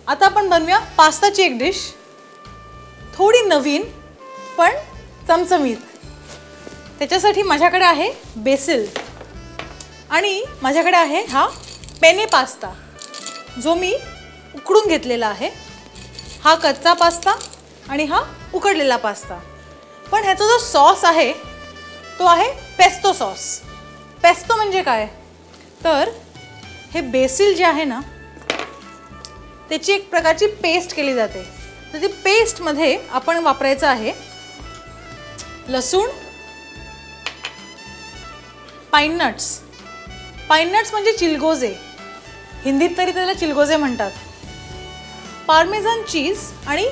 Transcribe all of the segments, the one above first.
आता आपण बनवूया पास्ताची एक डिश, थोडी नवीन पण चमचमीत. त्याच्यासाठी माझ्याकडे आहे बेसिल आणि माझ्याकडे आहे हा पेने पास्ता जो मी उकडून घेतलेला आहे. हा कच्चा पास्ता आणि हा उकडलेला पास्ता. पण ह्याचा जो सॉस आहे तो आहे पेस्टो सॉस. पेस्टो म्हणजे काय तर हे बेसिल जे आहे ना त्याची एक प्रकारची पेस्ट केली जाते. तर ती पेस्टमध्ये आपण वापरायचं आहे लसूण, पाइन नट्स. पाइन नट्स म्हणजे चिलगोजे, हिंदीत तरी त्याला चिलगोजे म्हणतात. पार्मेझान चीज आणि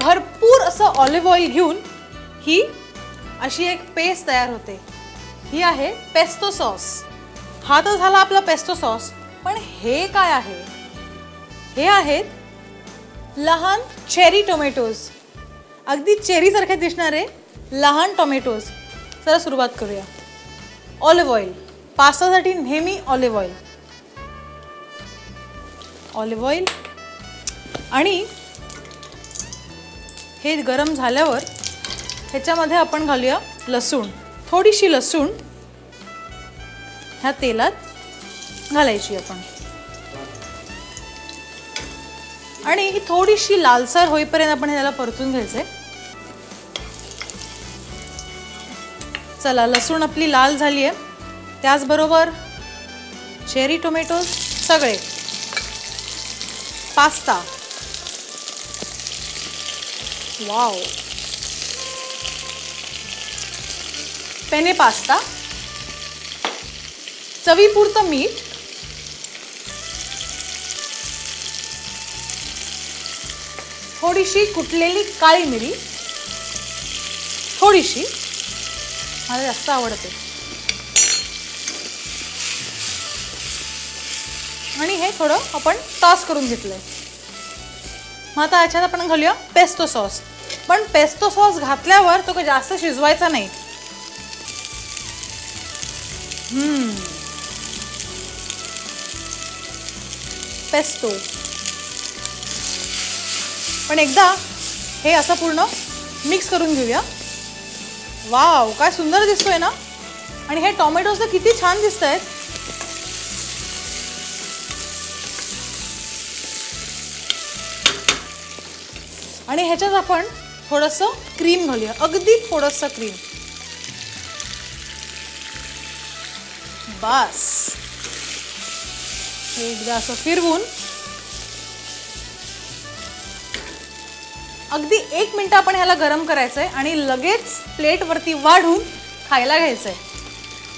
भरपूर असं ऑलिव्ह ऑइल घेऊन ही अशी एक पेस्ट तयार होते. ही आहे पेस्टो सॉस. हा तर झाला आपला पेस्टो सॉस. पण हे काय आहे? हे आहेत लहान चेरी टोमॅटोज. अगदी चेरीसारखे दिसणारे लहान टोमॅटोज. चला सुरुवात करूया. ऑलिव्ह ऑइल, पास्तासाठी नेहमी ऑलिव्ह ऑइल. ऑलिव्ह ऑइल आणि हे गरम झाल्यावर ह्याच्यामध्ये आपण घालूया लसूण. थोडीशी लसूण ह्या तेलात घालायची आपण आणि ही थोडीशी लालसर होईपर्यंत आपण ह्याला परतून घ्यायचंय. चला, लसूण आपली लाल झाली आहे. त्याचबरोबर चेरी टोमॅटोज, सगळे पास्ता. वाव, पेने पास्ता, चवीपुरतं मीठ, थोडीशी कुटलेली काळी मिरी, थोडीशी, मला जास्त आवडते, आणि हे थोडं आपण टॉस करून घेतलंय. मग आता याच्यात आपण घालूया पेस्टो सॉस. पण पेस्टो सॉस घातल्यावर तो काही जास्त शिजवायचा नाही. पेस्टो. पण एकदा हे असं पूर्ण मिक्स करून घेऊया. वाव, काय सुंदर दिसतोय ना. आणि हे टोमॅटोज तर किती छान दिसत आहेत. आणि ह्याच्यात आपण थोडंसं क्रीम घालूया, अगदी थोडंसं क्रीम. बस, एकदा असं फिरवून अगदी 1 मिनिट आपण ह्याला गरम करायचंय आणि लगेच प्लेटवरती वाढून खायला घ्यायचंय.